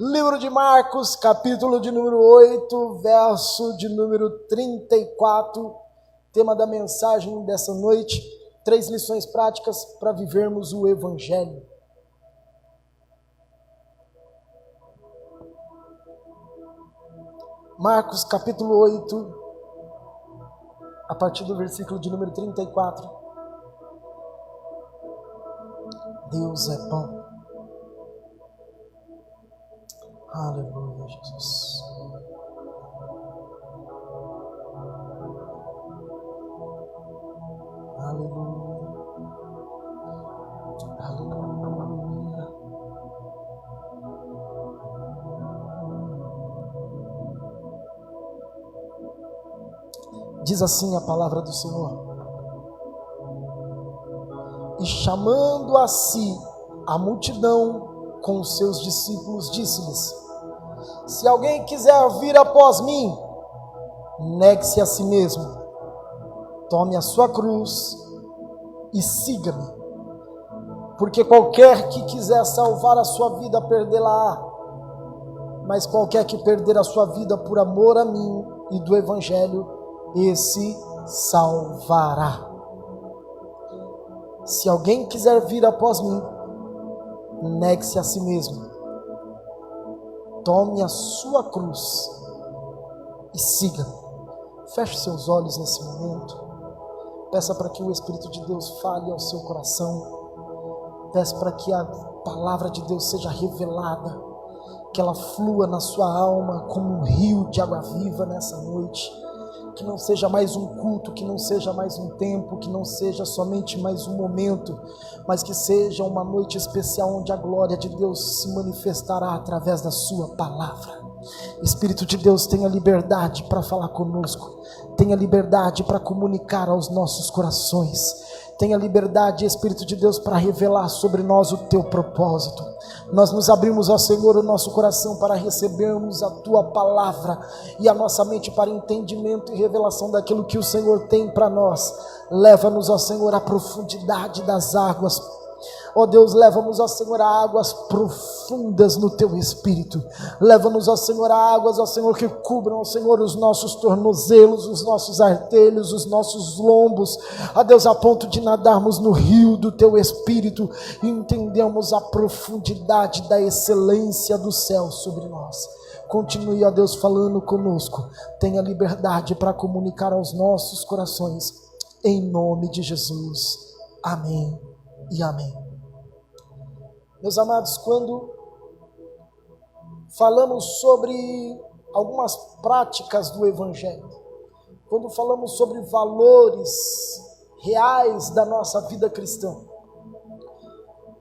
Livro de Marcos, capítulo de número 8, verso de número 34. Tema da mensagem dessa noite: 3 lições práticas para vivermos o Evangelho. Marcos, capítulo 8, a partir do versículo de número 34. Deus é bom. Aleluia, Jesus. Aleluia. Aleluia. Diz assim a palavra do Senhor: e chamando a si a multidão com os seus discípulos, disse-lhes: se alguém quiser vir após mim, negue-se a si mesmo, tome a sua cruz e siga-me. Porque qualquer que quiser salvar a sua vida, perdê-la-á. Mas qualquer que perder a sua vida por amor a mim e do Evangelho, esse salvará. Se alguém quiser vir após mim, negue-se a si mesmo, tome a sua cruz e siga-me. Feche seus olhos nesse momento. Peça para que o Espírito de Deus fale ao seu coração. Peça para que a palavra de Deus seja revelada, que ela flua na sua alma como um rio de água viva nessa noite. Que não seja mais um culto, que não seja mais um tempo, que não seja somente mais um momento, mas que seja uma noite especial onde a glória de Deus se manifestará através da sua palavra. Espírito de Deus, tenha liberdade para falar conosco, tenha liberdade para comunicar aos nossos corações, tenha liberdade, Espírito de Deus, para revelar sobre nós o teu propósito. Nós nos abrimos ao Senhor o nosso coração para recebermos a tua palavra e a nossa mente para entendimento e revelação daquilo que o Senhor tem para nós. Leva-nos, ó Senhor, à profundidade das águas. Ó Deus, leva-nos, ó Senhor, a águas profundas no teu Espírito. Leva-nos, ó Senhor, a águas, ó Senhor, que cubram, ó Senhor, os nossos tornozelos, os nossos artelhos, os nossos lombos. Ó Deus, a ponto de nadarmos no rio do teu Espírito e entendemos a profundidade da excelência do céu sobre nós. Continue, ó Deus, falando conosco. Tenha liberdade para comunicar aos nossos corações. Em nome de Jesus. Amém e amém. Meus amados, quando falamos sobre algumas práticas do Evangelho, quando falamos sobre valores reais da nossa vida cristã,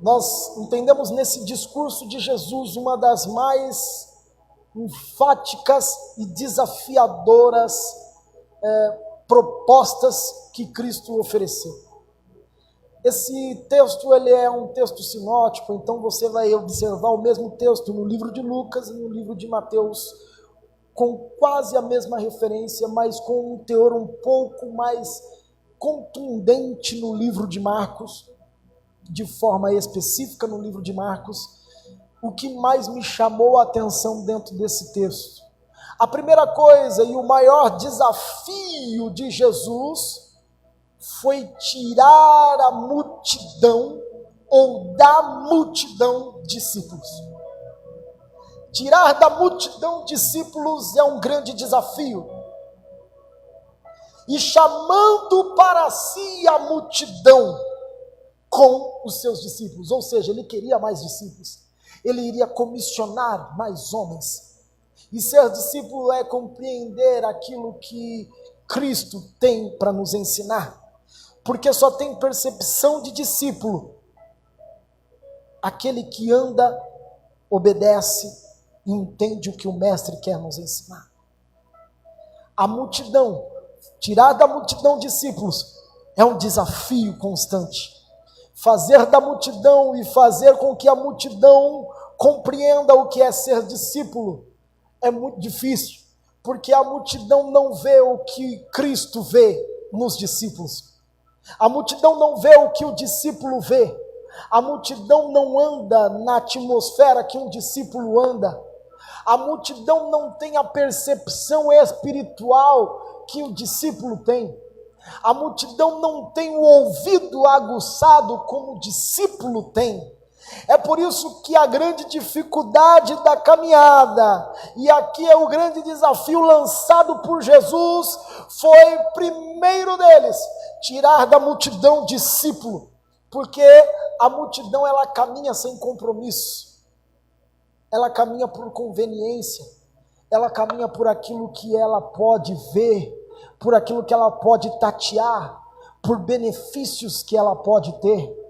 nós entendemos nesse discurso de Jesus uma das mais enfáticas e desafiadoras propostas que Cristo ofereceu. Esse texto ele é um texto sinótico, então você vai observar o mesmo texto no livro de Lucas e no livro de Mateus, com quase a mesma referência, mas com um teor um pouco mais contundente no livro de Marcos, de forma específica no livro de Marcos. O que mais me chamou a atenção dentro desse texto? A primeira coisa e o maior desafio de Jesus foi tirar a multidão, ou da multidão, discípulos. Tirar da multidão discípulos é um grande desafio. E chamando para si a multidão com os seus discípulos, ou seja, ele queria mais discípulos. Ele iria comissionar mais homens. E ser discípulo é compreender aquilo que Cristo tem para nos ensinar. Porque só tem percepção de discípulo aquele que anda, obedece e entende o que o mestre quer nos ensinar. A multidão, tirar da multidão discípulos, é um desafio constante. Fazer da multidão e fazer com que a multidão compreenda o que é ser discípulo é muito difícil, porque a multidão não vê o que Cristo vê nos discípulos. A multidão não vê o que o discípulo vê. A multidão não anda na atmosfera que um discípulo anda. A multidão não tem a percepção espiritual que o discípulo tem. A multidão não tem o ouvido aguçado como o discípulo tem. É por isso que a grande dificuldade da caminhada, e aqui é o grande desafio lançado por Jesus, foi primeiro deles, tirar da multidão discípulo, porque a multidão ela caminha sem compromisso, ela caminha por conveniência, ela caminha por aquilo que ela pode ver, por aquilo que ela pode tatear, por benefícios que ela pode ter.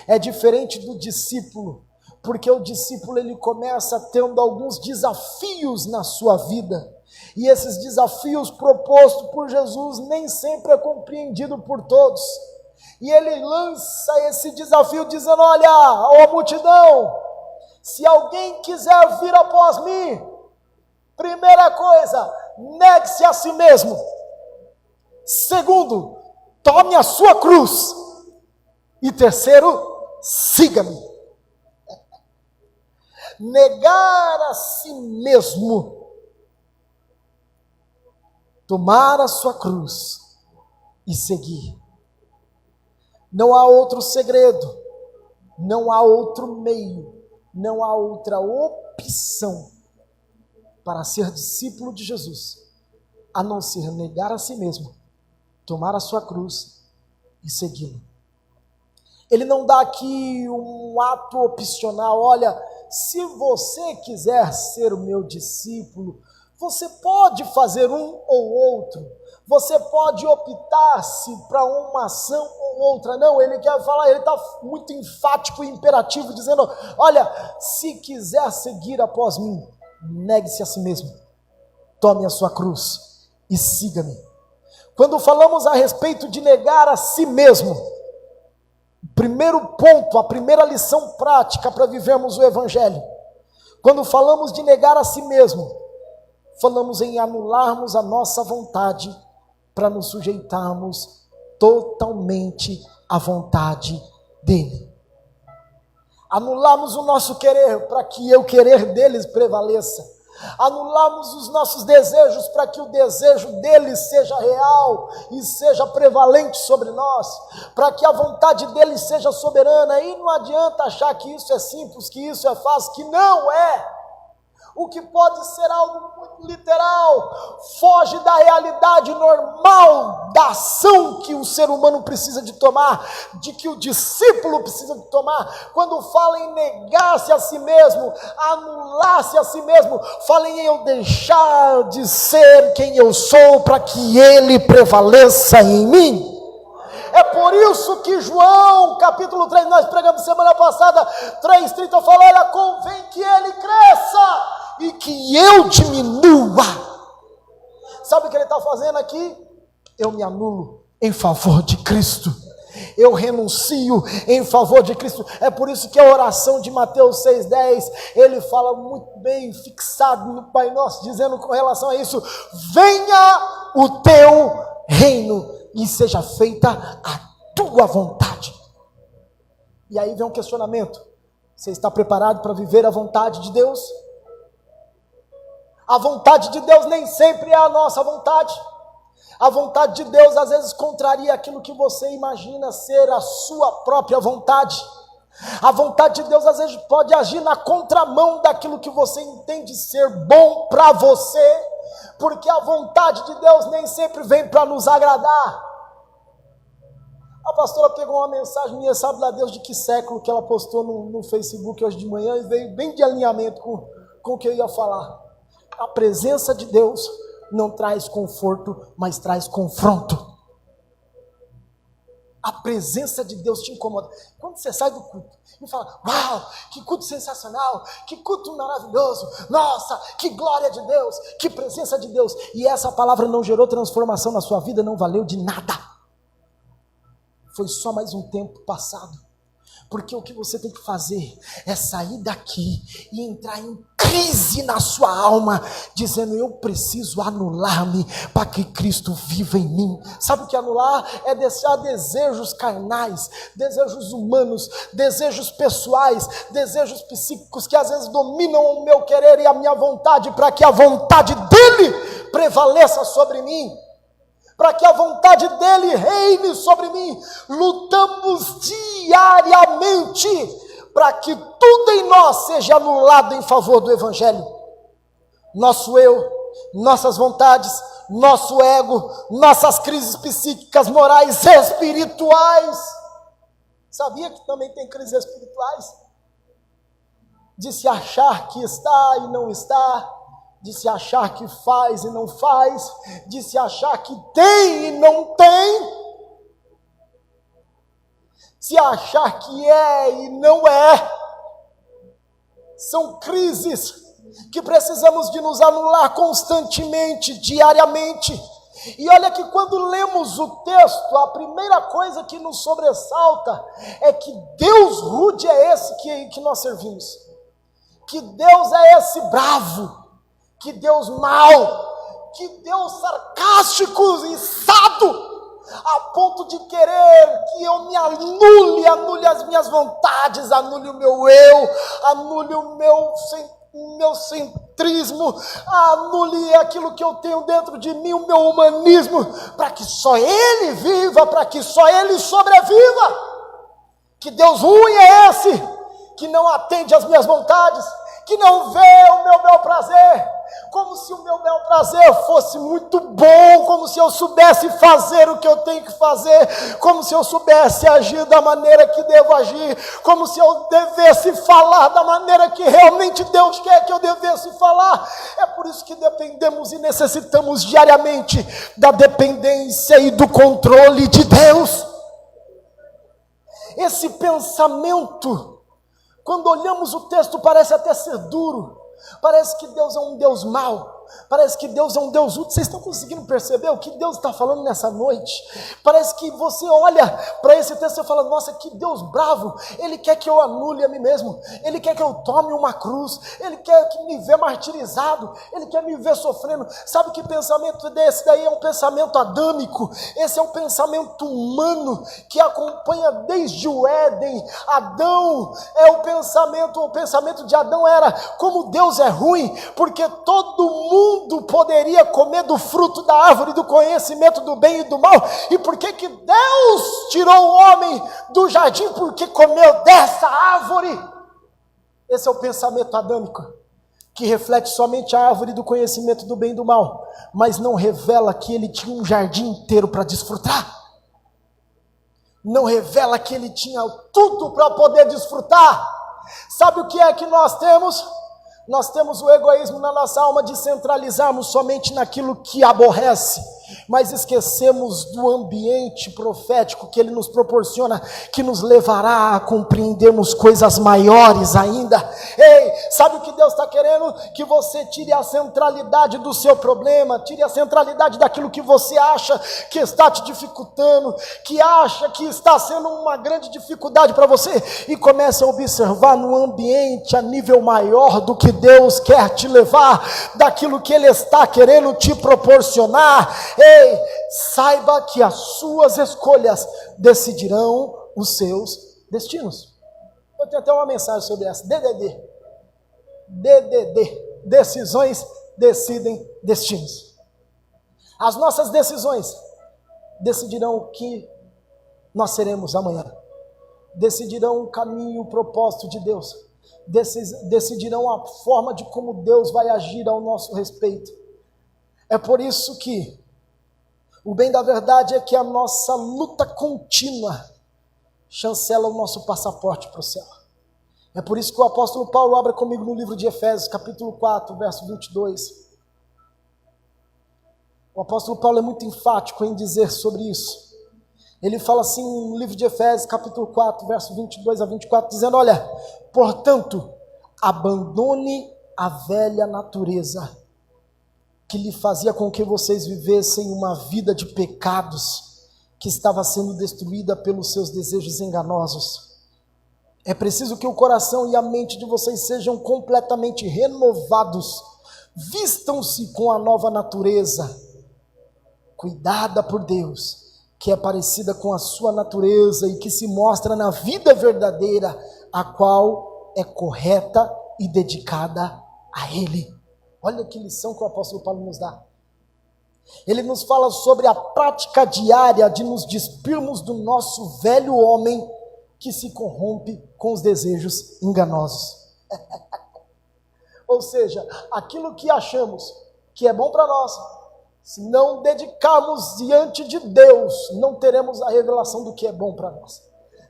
É diferente do discípulo, porque o discípulo ele começa tendo alguns desafios na sua vida, e esses desafios propostos por Jesus nem sempre é compreendido por todos, e ele lança esse desafio dizendo: olha, ó multidão, se alguém quiser vir após mim, primeira coisa, negue-se a si mesmo. Segundo, tome a sua cruz. E terceiro, siga-me. Negar a si mesmo, tomar a sua cruz e seguir. Não há outro segredo, não há outro meio, não há outra opção para ser discípulo de Jesus, a não ser negar a si mesmo, tomar a sua cruz e segui-lo. Ele não dá aqui um ato opcional: olha, se você quiser ser o meu discípulo, você pode fazer um ou outro, você pode optar-se para uma ação ou outra. Não, ele quer falar, ele está muito enfático e imperativo, dizendo: olha, se quiser seguir após mim, negue-se a si mesmo, tome a sua cruz e siga-me. Quando falamos a respeito de negar a si mesmo, o primeiro ponto, a primeira lição prática para vivermos o Evangelho, quando falamos de negar a si mesmo, falamos em anularmos a nossa vontade para nos sujeitarmos totalmente à vontade dele. Anularmos o nosso querer para que o querer deles prevaleça. Anularmos os nossos desejos para que o desejo deles seja real e seja prevalente sobre nós, para que a vontade deles seja soberana. E não adianta achar que isso é simples, que isso é fácil, que não é. O que pode ser algo muito literal, foge da realidade normal da ação que o ser humano precisa de tomar, de que o discípulo precisa de tomar. Quando fala em negar-se a si mesmo, anular-se a si mesmo, fala em eu deixar de ser quem eu sou para que ele prevaleça em mim. É por isso que João, capítulo 3, nós pregamos semana passada, 3:30, fala: olha, convém que ele cresça e que eu diminua. Sabe o que ele está fazendo aqui? Eu me anulo em favor de Cristo. Eu renuncio em favor de Cristo. É por isso que a oração de Mateus 6,10, ele fala muito bem fixado no Pai Nosso, dizendo com relação a isso: venha o teu reino e seja feita a tua vontade. E aí vem um questionamento: você está preparado para viver a vontade de Deus? A vontade de Deus nem sempre é a nossa vontade. A vontade de Deus às vezes contraria aquilo que você imagina ser a sua própria vontade. A vontade de Deus às vezes pode agir na contramão daquilo que você entende ser bom para você, porque a vontade de Deus nem sempre vem para nos agradar. A pastora pegou uma mensagem minha, sabe lá Deus de que século, que ela postou no Facebook hoje de manhã, e veio bem de alinhamento com o que eu ia falar. A presença de Deus não traz conforto, mas traz confronto. A presença de Deus te incomoda. Quando você sai do culto e fala: uau, que culto sensacional, que culto maravilhoso, nossa, que glória de Deus, que presença de Deus, e essa palavra não gerou transformação na sua vida, não valeu de nada. Foi só mais um tempo passado. Porque o que você tem que fazer é sair daqui e entrar em crise na sua alma, dizendo: eu preciso anular-me para que Cristo viva em mim. Sabe o que é anular? É deixar desejos carnais, desejos humanos, desejos pessoais, desejos psíquicos que às vezes dominam o meu querer e a minha vontade, para que a vontade dele prevaleça sobre mim, para que a vontade dele reine sobre mim. Lutamos diariamente para que tudo em nós seja anulado em favor do Evangelho. Nosso eu, nossas vontades, nosso ego, nossas crises psíquicas, morais, espirituais. Sabia que também tem crises espirituais? De se achar que está e não está, de se achar que faz e não faz, de se achar que tem e não tem, se achar que é e não é. São crises que precisamos de nos anular constantemente, diariamente. E olha que quando lemos o texto, a primeira coisa que nos sobressalta é que Deus rude é esse que nós servimos, que Deus é esse bravo, que Deus mau, que Deus sarcástico e sado, a ponto de querer que eu me anule as minhas vontades, anule o meu eu, anule o meu centrismo, anule aquilo que eu tenho dentro de mim, o meu humanismo, para que só Ele viva, para que só Ele sobreviva. Que Deus ruim é esse, que não atende às minhas vontades, que não vê o meu bel prazer, como se o meu bel prazer fosse muito bom, como se eu soubesse fazer o que eu tenho que fazer, como se eu soubesse agir da maneira que devo agir, como se eu devesse falar da maneira que realmente Deus quer que eu devesse falar. É por isso que dependemos e necessitamos diariamente da dependência e do controle de Deus. Esse pensamento, quando olhamos o texto, parece até ser duro. Parece que Deus é um Deus mau, parece que Deus é um Deus útil. Vocês estão conseguindo perceber o que Deus está falando nessa noite? Parece que você olha para esse texto e fala: nossa, que Deus bravo, Ele quer que eu anule a mim mesmo, Ele quer que eu tome uma cruz, Ele quer que me ver martirizado, Ele quer me ver sofrendo. Sabe que pensamento desse daí é um pensamento adâmico? Esse é um pensamento humano que acompanha desde o Éden. Adão é o pensamento de Adão era: como Deus é ruim, porque todo mundo poderia comer do fruto da árvore do conhecimento do bem e do mal. E por que Deus tirou o homem do jardim? Porque comeu dessa árvore. Esse é o pensamento adâmico, que reflete somente a árvore do conhecimento do bem e do mal, mas não revela que ele tinha um jardim inteiro para desfrutar. Não revela que ele tinha tudo para poder desfrutar. Sabe o que é que nós temos? Nós temos o egoísmo na nossa alma de centralizarmos somente naquilo que aborrece, mas esquecemos do ambiente profético que Ele nos proporciona, que nos levará a compreendermos coisas maiores ainda. Ei, sabe o que Deus está querendo? Que você tire a centralidade do seu problema, tire a centralidade daquilo que você acha que está te dificultando, que acha que está sendo uma grande dificuldade para você, e comece a observar no ambiente a nível maior do que Deus quer te levar, daquilo que Ele está querendo te proporcionar. Ei, saiba que as suas escolhas decidirão os seus destinos. Eu tenho até uma mensagem sobre essa. DDD. Decisões decidem destinos. As nossas decisões decidirão o que nós seremos amanhã. Decidirão o caminho, o propósito de Deus. Decidirão a forma de como Deus vai agir ao nosso respeito. É por isso que o bem da verdade é que a nossa luta contínua chancela o nosso passaporte para o céu. É por isso que o apóstolo Paulo abre comigo no livro de Efésios, capítulo 4, verso 22. O apóstolo Paulo é muito enfático em dizer sobre isso. Ele fala assim no livro de Efésios, capítulo 4, verso 22 a 24, dizendo: olha, portanto, abandone a velha natureza, que lhe fazia com que vocês vivessem uma vida de pecados, que estava sendo destruída pelos seus desejos enganosos. É preciso que o coração e a mente de vocês sejam completamente renovados. Vistam-se com a nova natureza, cuidada por Deus, que é parecida com a sua natureza e que se mostra na vida verdadeira, a qual é correta e dedicada a Ele. Olha que lição que o apóstolo Paulo nos dá. Ele nos fala sobre a prática diária de nos despirmos do nosso velho homem que se corrompe com os desejos enganosos. Ou seja, aquilo que achamos que é bom para nós, se não dedicarmos diante de Deus, não teremos a revelação do que é bom para nós.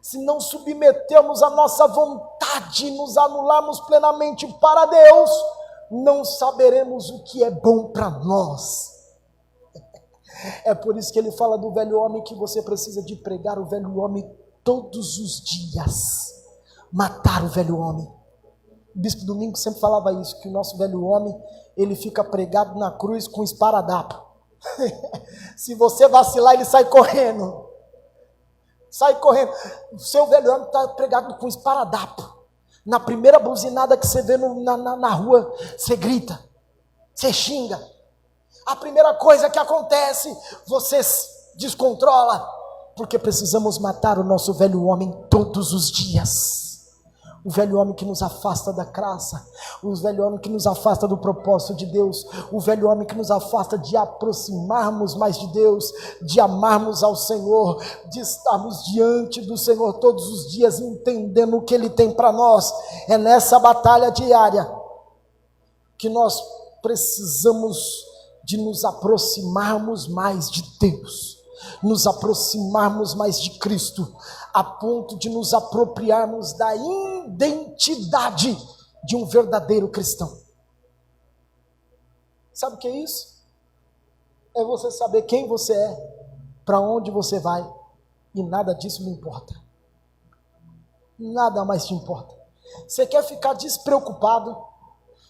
Se não submetermos a nossa vontade, nos anularmos plenamente para Deus, não saberemos o que é bom para nós. É por isso que ele fala do velho homem, que você precisa de pregar o velho homem todos os dias. Matar o velho homem. O bispo Domingos sempre falava isso, que o nosso velho homem, ele fica pregado na cruz com esparadrapo. Se você vacilar, ele sai correndo. Sai correndo. O seu velho homem está pregado com esparadrapo. Na primeira buzinada que você vê na rua, você grita, você xinga. A primeira coisa que acontece, você descontrola, porque precisamos matar o nosso velho homem todos os dias. O velho homem que nos afasta da graça, o velho homem que nos afasta do propósito de Deus, o velho homem que nos afasta de aproximarmos mais de Deus, de amarmos ao Senhor, de estarmos diante do Senhor todos os dias, entendendo o que Ele tem para nós. É nessa batalha diária que nós precisamos de nos aproximarmos mais de Deus, nos aproximarmos mais de Cristo, a ponto de nos apropriarmos da identidade de um verdadeiro cristão. Sabe o que é isso? É você saber quem você é, para onde você vai, e nada disso lhe importa. Nada mais te importa. Você quer ficar despreocupado?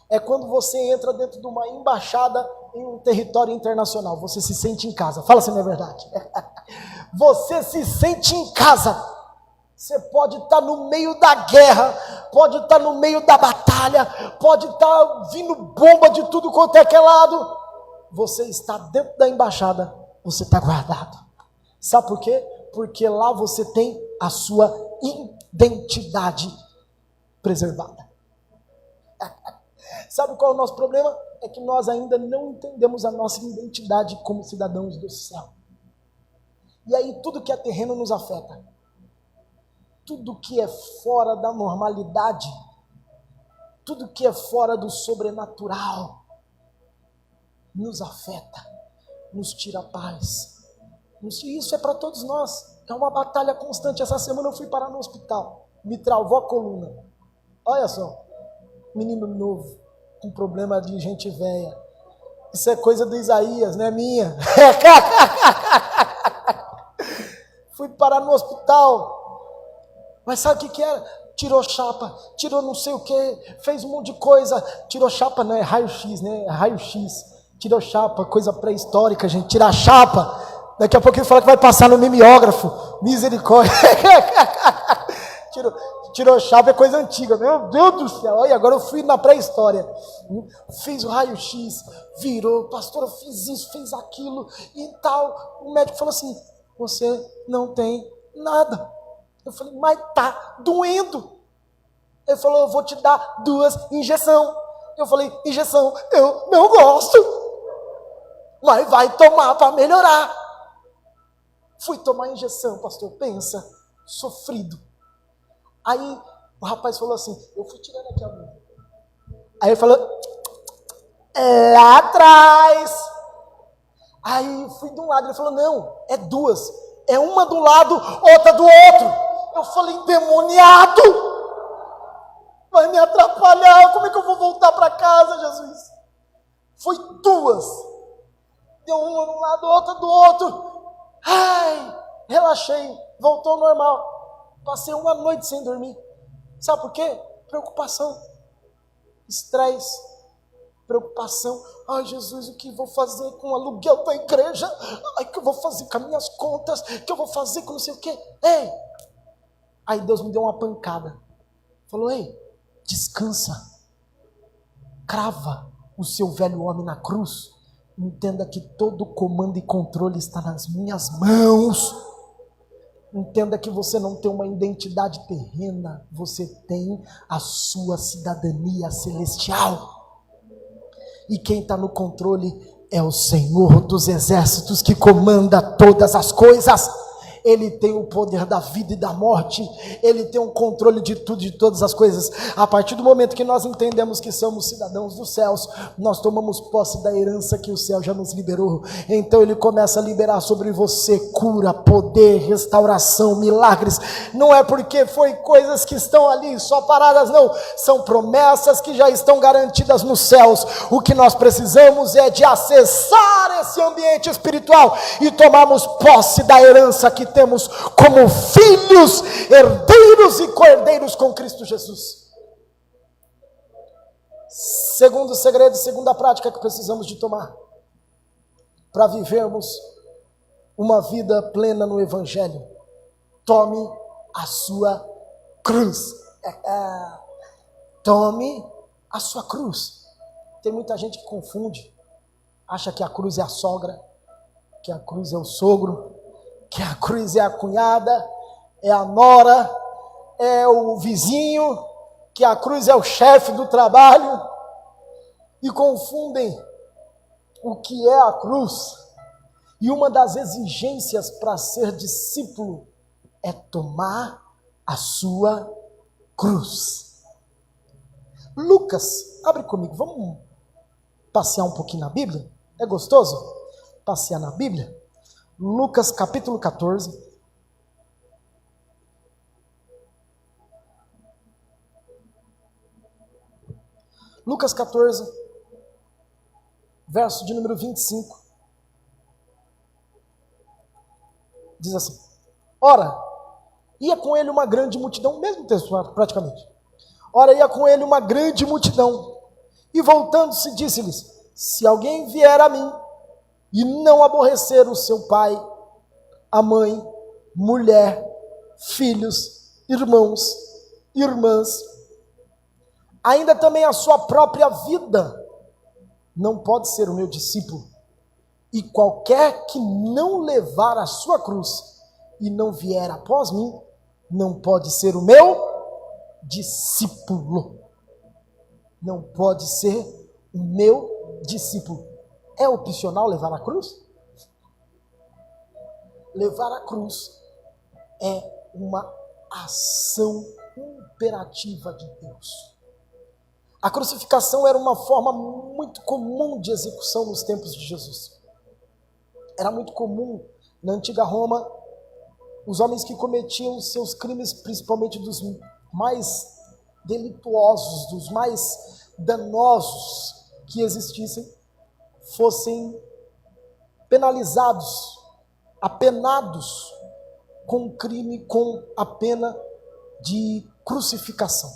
É quando você entra dentro de uma embaixada em um território internacional. Você se sente em casa. Fala se não é verdade. Você se sente em casa. Você pode estar no meio da guerra, pode estar no meio da batalha, pode estar vindo bomba de tudo quanto é que é lado. Você está dentro da embaixada, você está guardado. Sabe por quê? Porque lá você tem a sua identidade preservada. Sabe qual é o nosso problema? É que nós ainda não entendemos a nossa identidade como cidadãos do céu. E aí tudo que é terreno nos afeta. Tudo que é fora da normalidade, tudo que é fora do sobrenatural, nos afeta, nos tira a paz. E isso é para todos nós. É uma batalha constante. Essa semana eu fui parar no hospital, me travou a coluna. Olha só, menino novo, com problema de gente velha. Isso é coisa do Isaías, não é minha. Fui parar no hospital. Mas sabe o que era? Tirou chapa, tirou não sei o que, fez um monte de coisa. Tirou chapa, não é raio-x, né? É raio-x. Tirou chapa, coisa pré-histórica, gente. Tirar chapa. Daqui a pouco ele fala que vai passar no mimeógrafo. Misericórdia. Tirou chapa, é coisa antiga. Meu Deus do céu. Olha, agora eu fui na pré-história. Fiz o raio-x, virou. Pastor, eu fiz isso, fiz aquilo e tal. O médico falou assim, você não tem nada. Eu falei, mas tá doendo. Ele falou, eu vou te dar 2 injeções. Eu falei, injeção, eu não gosto. Mas vai tomar para melhorar. Fui tomar injeção, pastor, pensa, sofrido. Aí o rapaz falou assim, eu fui tirando aqui a mão. Aí ele falou, lá atrás. Aí fui de um lado, ele falou, não, é 2. É uma do lado, outra do outro. Eu falei, endemoniado, vai me atrapalhar, como é que eu vou voltar para casa, Jesus? Foi 2, deu uma de um lado, outra do outro. Ai, relaxei, voltou ao normal. Passei uma noite sem dormir. Sabe por quê? Preocupação, estresse, preocupação. Ai, Jesus, o que vou fazer com o aluguel da igreja? Ai, o que eu vou fazer com as minhas contas? O que eu vou fazer com não sei o quê? Ei! Aí Deus me deu uma pancada. Falou: ei, descansa, crava o seu velho homem na cruz, entenda que todo comando e controle está nas minhas mãos. Entenda que você não tem uma identidade terrena, você tem a sua cidadania celestial. E quem está no controle é o Senhor dos exércitos, que comanda todas as coisas. Ele tem o poder da vida e da morte. Ele tem o controle de tudo, de todas as coisas. A partir do momento que nós entendemos que somos cidadãos dos céus, nós tomamos posse da herança que o céu já nos liberou. Então ele começa a liberar sobre você cura, poder, restauração, milagres. Não é porque foi coisas que estão ali só paradas, não. São promessas que já estão garantidas nos céus. O que nós precisamos é de acessar esse ambiente espiritual e tomarmos posse da herança que temos como filhos, herdeiros e co-herdeiros com Cristo Jesus. Segundo segredo, segunda prática que precisamos de tomar para vivermos uma vida plena no Evangelho: tome a sua cruz. Tome a sua cruz. Tem muita gente que confunde, acha que a cruz é a sogra, que a cruz é o sogro, que a cruz é a cunhada, é a nora, é o vizinho, que a cruz é o chefe do trabalho, e confundem o que é a cruz. E uma das exigências para ser discípulo é tomar a sua cruz. Lucas, abre comigo, vamos passear um pouquinho na Bíblia? É gostoso passear na Bíblia? Lucas capítulo 14. Lucas 14, verso de número 25. Diz assim: ora, ia com ele uma grande multidão, mesmo texto praticamente. Ora, ia com ele uma grande multidão, e voltando-se disse-lhes: se alguém vier a mim, e não aborrecer o seu pai, a mãe, mulher, filhos, irmãos, irmãs, ainda também a sua própria vida, não pode ser o meu discípulo. E qualquer que não levar a sua cruz e não vier após mim, não pode ser o meu discípulo. Não pode ser o meu discípulo. É opcional levar a cruz? Levar a cruz é uma ação imperativa de Deus. A crucificação era uma forma muito comum de execução nos tempos de Jesus. Era muito comum na antiga Roma, os homens que cometiam seus crimes, principalmente dos mais delituosos, dos mais danosos que existissem, fossem penalizados, apenados com crime, com a pena de crucificação,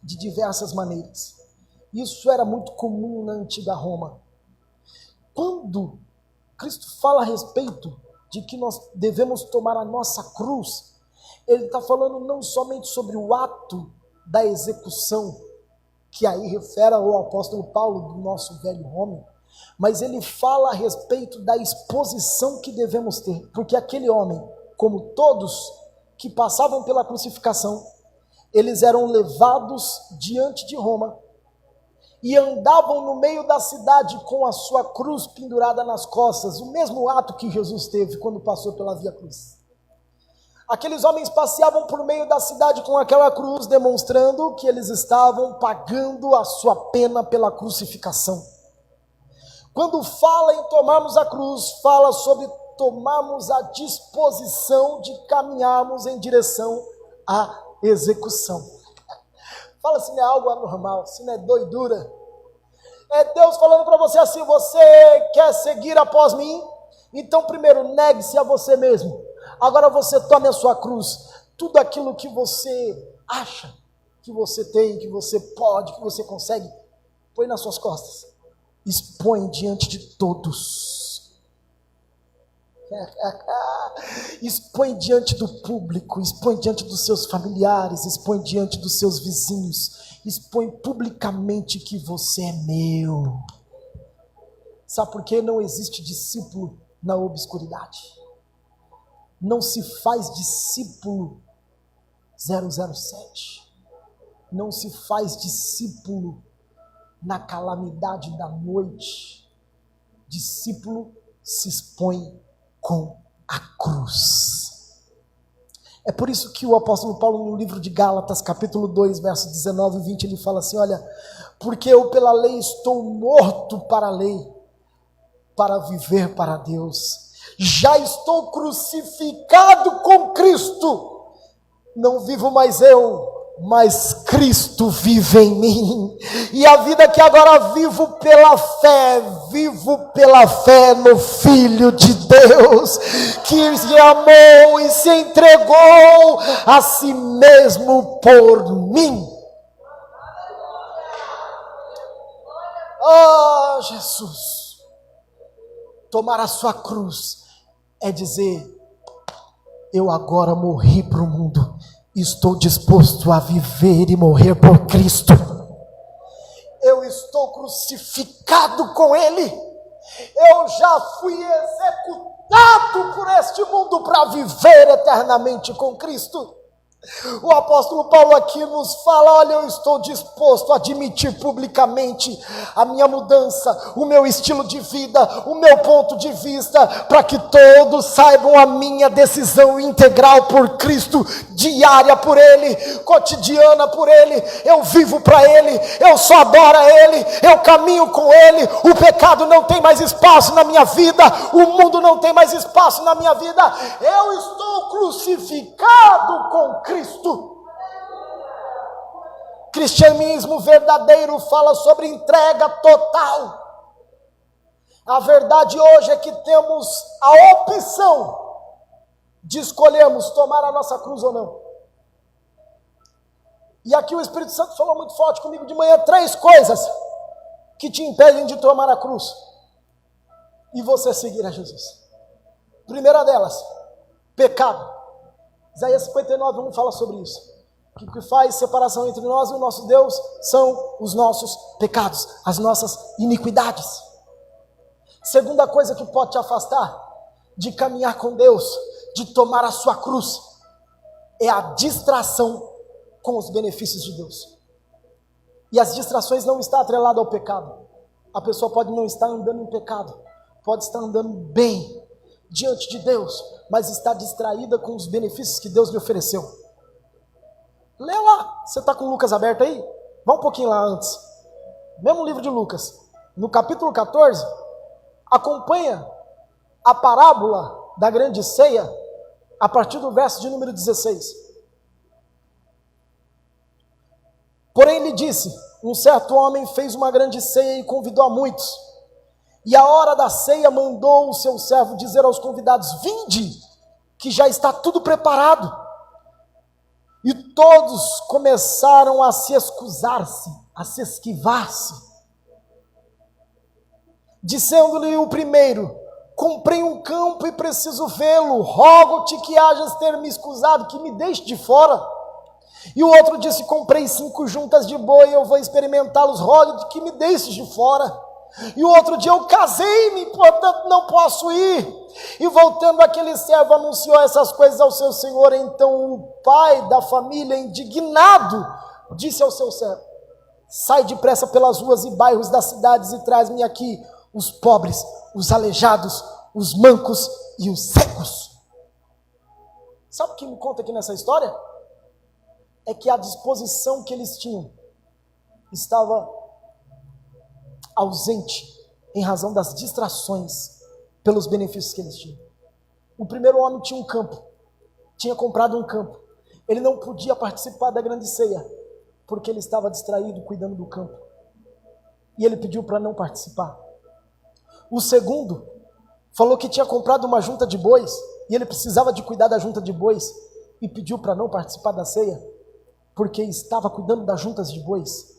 de diversas maneiras. Isso era muito comum na antiga Roma. Quando Cristo fala a respeito de que nós devemos tomar a nossa cruz, ele está falando não somente sobre o ato da execução, que aí refere ao apóstolo Paulo do nosso velho homem, mas ele fala a respeito da exposição que devemos ter, porque aquele homem, como todos que passavam pela crucificação, eles eram levados diante de Roma e andavam no meio da cidade com a sua cruz pendurada nas costas, o mesmo ato que Jesus teve quando passou pela Via Cruz. Aqueles homens passeavam por meio da cidade com aquela cruz, demonstrando que eles estavam pagando a sua pena pela crucificação. Quando fala em tomarmos a cruz, fala sobre tomarmos a disposição de caminharmos em direção à execução. Fala se não é algo anormal, se não é doidura. É Deus falando para você assim: você quer seguir após mim? Então primeiro negue-se a você mesmo. Agora você tome a sua cruz. Tudo aquilo que você acha que você tem, que você pode, que você consegue, põe nas suas costas. Expõe diante de todos. Expõe diante do público, expõe diante dos seus familiares, expõe diante dos seus vizinhos, expõe publicamente que você é meu. Sabe por que não existe discípulo na obscuridade? Não se faz discípulo 007. Não se faz discípulo na calamidade da noite. Discípulo se expõe com a cruz. É por isso que o apóstolo Paulo, no livro de Gálatas, capítulo 2, versos 19 e 20, ele fala assim: olha, porque eu pela lei estou morto para a lei, para viver para Deus. Já estou crucificado com Cristo. Não vivo mais eu, mas Cristo vive em mim. E a vida que agora vivo pela fé no Filho de Deus, que se amou e se entregou a si mesmo por mim. Oh, Jesus! Tomar a sua cruz é dizer: eu agora morri para o mundo, estou disposto a viver e morrer por Cristo. Eu estou crucificado com Ele. Eu já fui executado por este mundo para viver eternamente com Cristo. O apóstolo Paulo aqui nos fala: olha, eu estou disposto a admitir publicamente a minha mudança, o meu estilo de vida, o meu ponto de vista, para que todos saibam a minha decisão integral por Cristo, diária por Ele, cotidiana por Ele. Eu vivo para Ele, eu só adoro a Ele, eu caminho com Ele. O pecado não tem mais espaço na minha vida, o mundo não tem mais espaço na minha vida. Eu estou crucificado com Cristo. Cristianismo verdadeiro fala sobre entrega total. A verdade hoje é que temos a opção de escolhermos tomar a nossa cruz ou não. E aqui o Espírito Santo falou muito forte comigo de manhã: 3 coisas que te impedem de tomar a cruz e você seguir a Jesus. Primeira delas, pecado. Isaías 59:1 fala sobre isso. O que faz separação entre nós e o nosso Deus são os nossos pecados, as nossas iniquidades. Segunda coisa que pode te afastar de caminhar com Deus, de tomar a sua cruz, é a distração com os benefícios de Deus. E as distrações não estão atreladas ao pecado. A pessoa pode não estar andando em pecado, pode estar andando bem diante de Deus, mas está distraída com os benefícios que Deus lhe ofereceu. Lê lá, você está com Lucas aberto aí? Vá um pouquinho lá antes, mesmo livro de Lucas, no capítulo 14, acompanha a parábola da grande ceia, a partir do verso de número 16. Porém ele disse: um certo homem fez uma grande ceia e convidou a muitos. E a hora da ceia mandou o seu servo dizer aos convidados: vinde, que já está tudo preparado. E todos começaram a se escusar-se, a se esquivar-se. Dizendo-lhe o primeiro: comprei um campo e preciso vê-lo, rogo-te que hajas ter me escusado, que me deixe de fora. E o outro disse: comprei 5 juntas de boi, eu vou experimentá-los, rogo-te que me deixes de fora. E o outro dia: eu casei-me, portanto não posso ir. E voltando aquele servo anunciou essas coisas ao seu senhor. Então o pai da família, indignado, disse ao seu servo: sai depressa pelas ruas e bairros das cidades e traz-me aqui os pobres, os aleijados, os mancos e os cegos. Sabe o que me conta aqui nessa história? É que a disposição que eles tinham estava ausente em razão das distrações pelos benefícios que eles tinham. O primeiro homem tinha um campo, tinha comprado um campo. Ele não podia participar da grande ceia, porque ele estava distraído cuidando do campo. E ele pediu para não participar. O segundo falou que tinha comprado uma junta de bois, e ele precisava de cuidar da junta de bois, e pediu para não participar da ceia, porque estava cuidando das juntas de bois.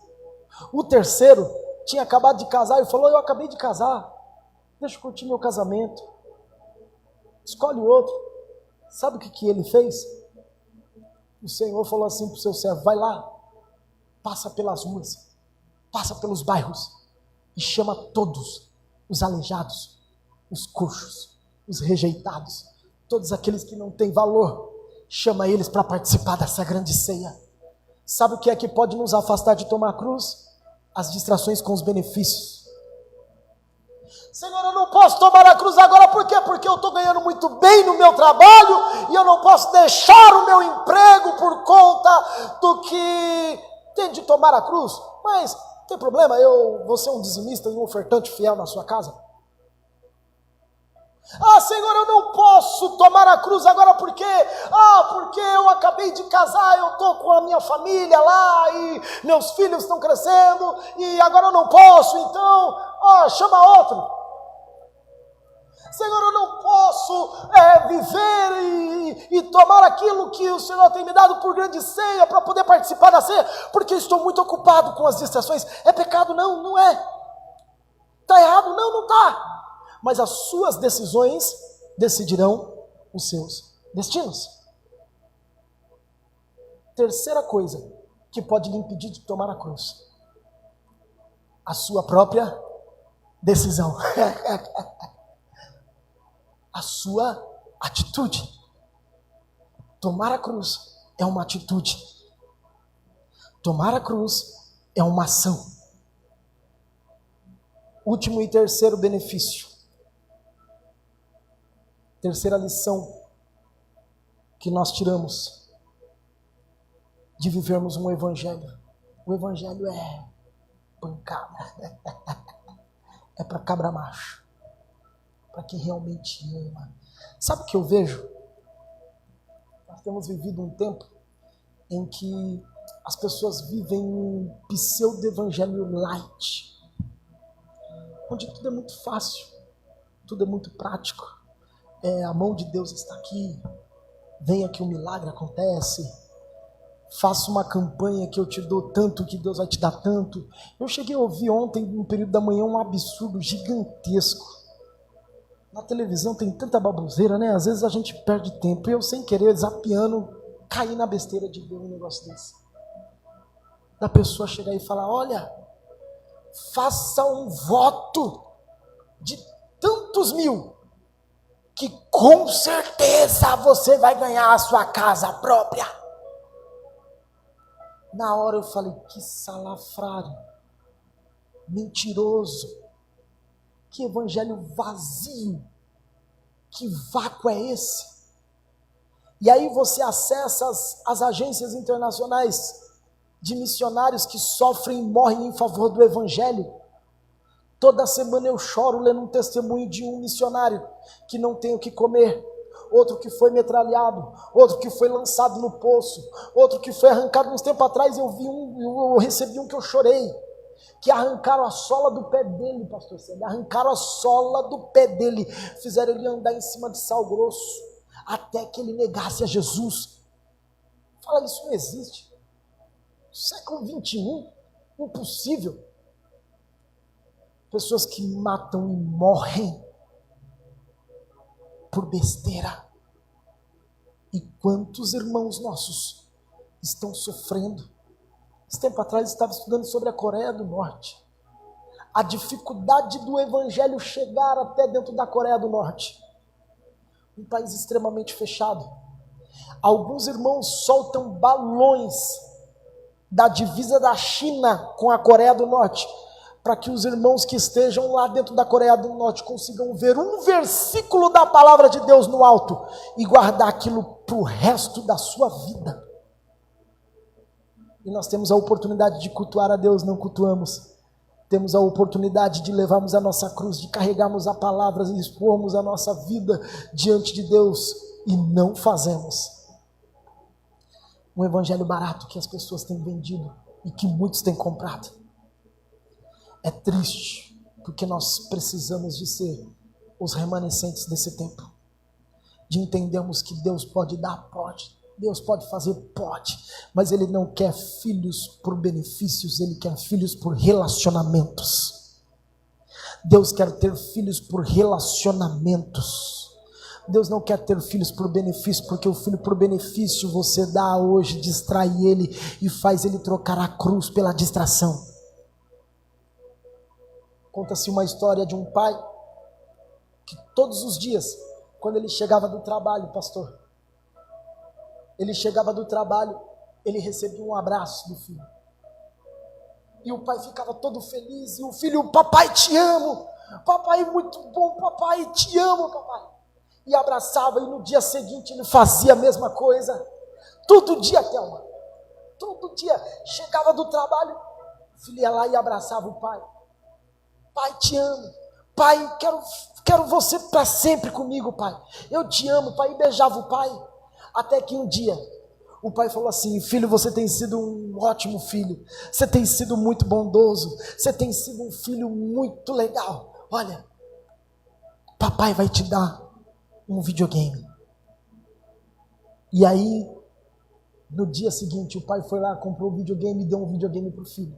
O terceiro tinha acabado de casar e falou: eu acabei de casar, deixa eu curtir meu casamento. Escolhe o outro. Sabe o que ele fez? O Senhor falou assim para o seu servo: vai lá, passa pelas ruas, passa pelos bairros e chama todos os aleijados, os coxos, os rejeitados, todos aqueles que não têm valor, chama eles para participar dessa grande ceia. Sabe o que é que pode nos afastar de tomar a cruz? As distrações com os benefícios. Senhor, eu não posso tomar a cruz agora, por quê? Porque eu estou ganhando muito bem no meu trabalho e eu não posso deixar o meu emprego por conta do que tem de tomar a cruz. Mas não tem problema, eu vou ser um dizimista e um ofertante fiel na sua casa. Ah, Senhor, eu não posso tomar a cruz agora porque eu acabei de casar, eu estou com a minha família lá e meus filhos estão crescendo e agora eu não posso, então, chama outro. Senhor, eu não posso viver e tomar aquilo que o Senhor tem me dado por grande ceia para poder participar da ceia, porque eu estou muito ocupado com as distrações. É pecado? Não, não é. Está errado? Não, não está. Mas as suas decisões decidirão os seus destinos. Terceira coisa que pode lhe impedir de tomar a cruz: a sua própria decisão. A sua atitude. Tomar a cruz é uma atitude. Tomar a cruz é uma ação. Último e terceiro benefício. Terceira lição que nós tiramos de vivermos um evangelho. O evangelho é pancada. É para cabra macho. Para quem realmente ama. Sabe o que eu vejo? Nós temos vivido um tempo em que as pessoas vivem um pseudo-evangelho light, onde tudo é muito fácil, tudo é muito prático. A mão de Deus está aqui, venha que o milagre acontece, faça uma campanha que eu te dou tanto, que Deus vai te dar tanto. Eu cheguei a ouvir ontem, no período da manhã, um absurdo gigantesco. Na televisão tem tanta baboseira, né? Às vezes a gente perde tempo. E eu, sem querer, zapeando, caí na besteira de ver um negócio desse. Da pessoa chegar e falar: olha, faça um voto de tantos mil, que com certeza você vai ganhar a sua casa própria. Na hora eu falei: que salafrário, mentiroso. Que evangelho vazio, que vácuo é esse? E aí você acessa as agências internacionais de missionários que sofrem e morrem em favor do evangelho. Toda semana eu choro lendo um testemunho de um missionário que não tem o que comer, outro que foi metralhado, outro que foi lançado no poço, outro que foi arrancado. Uns tempos atrás eu recebi um que eu chorei, que arrancaram a sola do pé dele, pastor Sérgio, arrancaram a sola do pé dele, fizeram ele andar em cima de sal grosso, até que ele negasse a Jesus. Fala, isso não existe. Século 21, impossível. Pessoas que matam e morrem por besteira. E quantos irmãos nossos estão sofrendo? Esse tempo atrás eu estava estudando sobre a Coreia do Norte. A dificuldade do evangelho chegar até dentro da Coreia do Norte. Um país extremamente fechado. Alguns irmãos soltam balões da divisa da China com a Coreia do Norte, para que os irmãos que estejam lá dentro da Coreia do Norte consigam ver um versículo da palavra de Deus no alto e guardar aquilo para o resto da sua vida. E nós temos a oportunidade de cultuar a Deus, não cultuamos. Temos a oportunidade de levarmos a nossa cruz, de carregarmos a palavra e expormos a nossa vida diante de Deus, e não fazemos. Um evangelho barato que as pessoas têm vendido e que muitos têm comprado. É triste, porque nós precisamos de ser os remanescentes desse tempo, de entendermos que Deus pode dar, pode. Deus pode fazer, pode, mas Ele não quer filhos por benefícios, Ele quer filhos por relacionamentos. Deus quer ter filhos por relacionamentos. Deus não quer ter filhos por benefício, porque o filho por benefício você dá hoje, distrai ele e faz ele trocar a cruz pela distração. Conta-se uma história de um pai que todos os dias, quando ele chegava do trabalho, pastor, ele chegava do trabalho, ele recebia um abraço do filho. E o pai ficava todo feliz, e o filho, papai, te amo, papai, muito bom, papai, te amo, papai. E abraçava, e no dia seguinte ele fazia a mesma coisa. Todo dia, Thelma, todo dia, chegava do trabalho, o filho ia lá e abraçava o pai. Pai, te amo, pai, quero você para sempre comigo, pai. Eu te amo, pai, e beijava o pai. Até que um dia, o pai falou assim: filho, você tem sido um ótimo filho, você tem sido muito bondoso, você tem sido um filho muito legal. Olha, papai vai te dar um videogame. E aí, no dia seguinte, o pai foi lá, comprou um videogame e deu um videogame para o filho.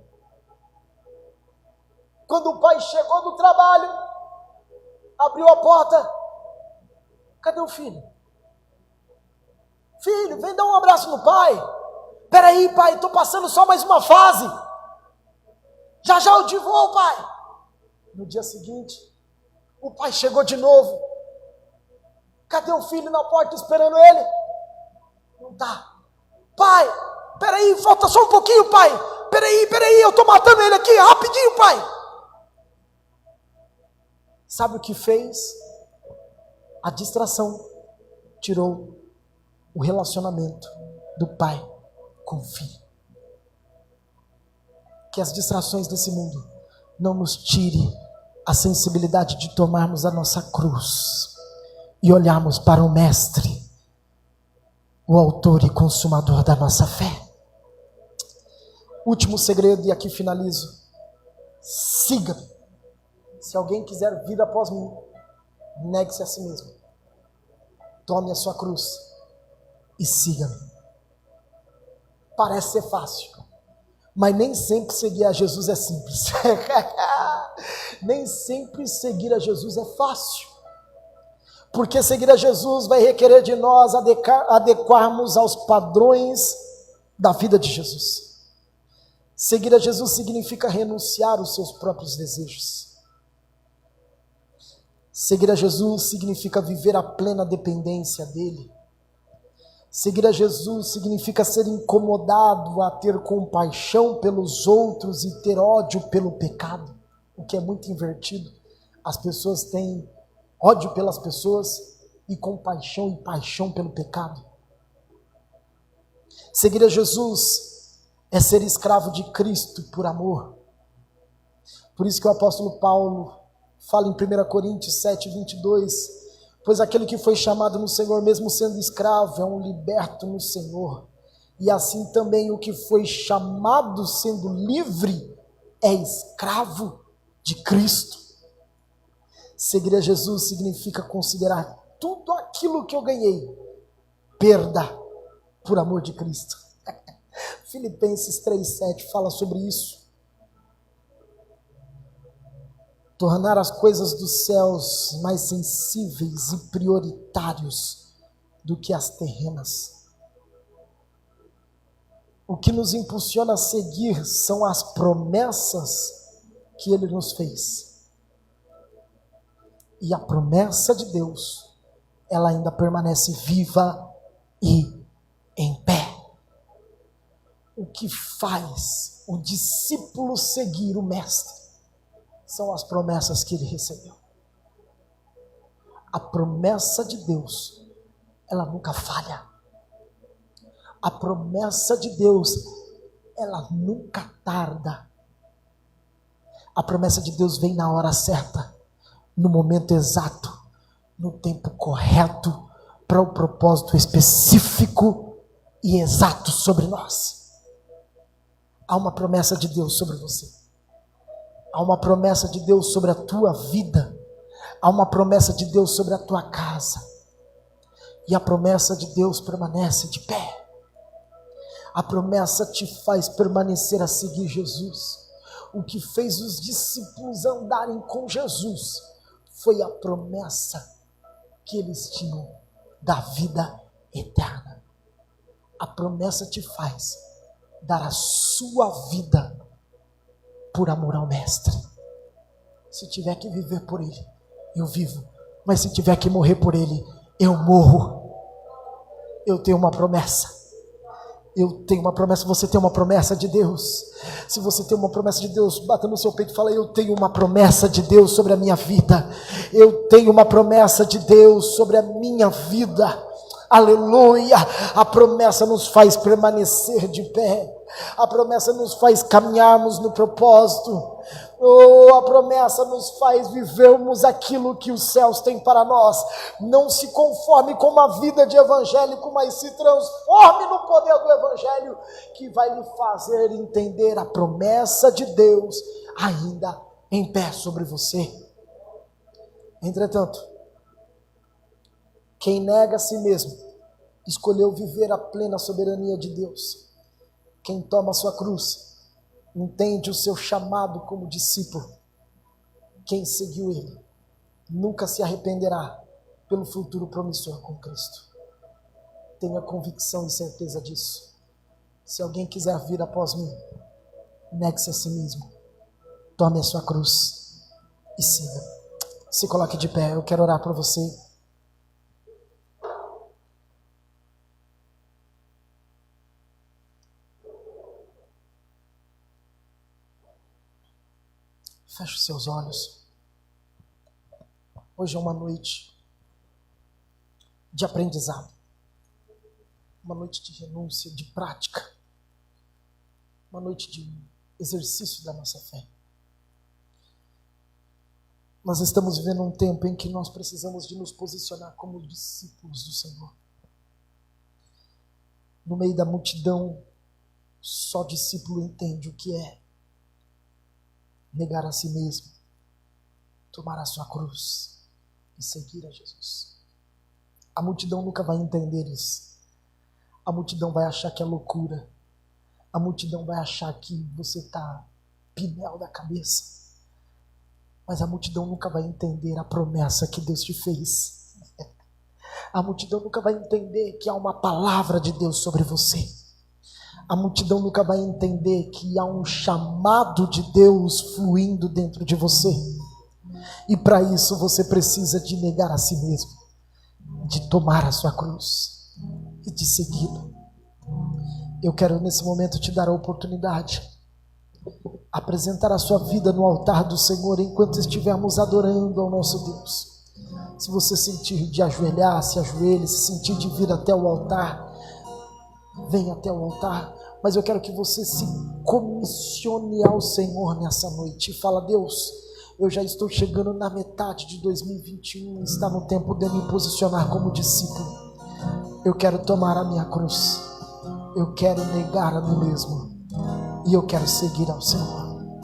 Quando o pai chegou do trabalho, abriu a porta, cadê o filho? Filho, vem dar um abraço no pai. Peraí, pai, estou passando só mais uma fase. Já já eu te vou, pai. No dia seguinte, o pai chegou de novo. Cadê o filho na porta esperando ele? Não tá. Pai, peraí, falta só um pouquinho, pai. Peraí, eu estou matando ele aqui, rapidinho, pai. Sabe o que fez? A distração tirou o relacionamento do pai com o filho. Que as distrações desse mundo não nos tire a sensibilidade de tomarmos a nossa cruz e olharmos para o Mestre, o autor e consumador da nossa fé. Último segredo, e aqui finalizo: siga-me. Se alguém quiser vir após mim, negue-se a si mesmo, tome a sua cruz e siga-me. Parece ser fácil, mas nem sempre seguir a Jesus é simples. Nem sempre seguir a Jesus é fácil, porque seguir a Jesus vai requerer de nós adequarmos aos padrões da vida de Jesus. Seguir a Jesus significa renunciar aos seus próprios desejos. Seguir a Jesus significa viver a plena dependência dele. Seguir a Jesus significa ser incomodado a ter compaixão pelos outros e ter ódio pelo pecado, o que é muito invertido. As pessoas têm ódio pelas pessoas e compaixão e paixão pelo pecado. Seguir a Jesus é ser escravo de Cristo por amor. Por isso que o apóstolo Paulo fala em 1 Coríntios 7, 22, pois aquele que foi chamado no Senhor, mesmo sendo escravo, é um liberto no Senhor. E assim também o que foi chamado sendo livre, é escravo de Cristo. Seguir a Jesus significa considerar tudo aquilo que eu ganhei perda por amor de Cristo. Filipenses 3,7 fala sobre isso. Tornar as coisas dos céus mais sensíveis e prioritários do que as terrenas. O que nos impulsiona a seguir são as promessas que Ele nos fez. E a promessa de Deus, ela ainda permanece viva e em pé. O que faz o discípulo seguir o Mestre são as promessas que ele recebeu. A promessa de Deus, ela nunca falha. A promessa de Deus, ela nunca tarda. A promessa de Deus vem na hora certa, no momento exato, no tempo correto, para o propósito específico e exato sobre nós. Há uma promessa de Deus sobre você. Há uma promessa de Deus sobre a tua vida. Há uma promessa de Deus sobre a tua casa. E a promessa de Deus permanece de pé. A promessa te faz permanecer a seguir Jesus. O que fez os discípulos andarem com Jesus foi a promessa que eles tinham da vida eterna. A promessa te faz dar a sua vida por amor ao Mestre. Se tiver que viver por Ele, eu vivo. Mas se tiver que morrer por Ele, eu morro. Eu tenho uma promessa. Eu tenho uma promessa. Você tem uma promessa de Deus. Se você tem uma promessa de Deus, bata no seu peito e fala: eu tenho uma promessa de Deus sobre a minha vida. Eu tenho uma promessa de Deus sobre a minha vida. Aleluia. A promessa nos faz permanecer de pé. A promessa nos faz caminharmos no propósito. A promessa nos faz vivermos aquilo que os céus têm para nós. Não se conforme com uma vida de evangélico, mas se transforme no poder do evangelho, que vai lhe fazer entender a promessa de Deus ainda em pé sobre você. Entretanto, quem nega a si mesmo escolheu viver a plena soberania de Deus. Quem toma a sua cruz entende o seu chamado como discípulo. Quem seguiu Ele nunca se arrependerá pelo futuro promissor com Cristo. Tenha convicção e certeza disso. Se alguém quiser vir após mim, negue-se a si mesmo, tome a sua cruz e siga. Se coloque de pé, eu quero orar por você. Feche os seus olhos. Hoje é uma noite de aprendizado, uma noite de renúncia, de prática, uma noite de exercício da nossa fé. Nós estamos vivendo um tempo em que nós precisamos de nos posicionar como discípulos do Senhor. No meio da multidão, só discípulo entende o que é negar a si mesmo, tomar a sua cruz e seguir a Jesus. A multidão nunca vai entender isso. A multidão vai achar que é loucura. A multidão vai achar que você está pinel da cabeça. Mas a multidão nunca vai entender a promessa que Deus te fez. A multidão nunca vai entender que há uma palavra de Deus sobre você. A multidão nunca vai entender que há um chamado de Deus fluindo dentro de você. E para isso você precisa de negar a si mesmo, de tomar a sua cruz e de segui-lo. Eu quero nesse momento te dar a oportunidade, apresentar a sua vida no altar do Senhor enquanto estivermos adorando ao nosso Deus. Se você sentir de ajoelhar, se ajoelhe. Se sentir de vir até o altar, venha até o altar. Mas eu quero que você se comissione ao Senhor nessa noite e fala: Deus, eu já estou chegando na metade de 2021, está no tempo de me posicionar como discípulo. Eu quero tomar a minha cruz, eu quero negar a mim mesmo e eu quero seguir ao Senhor.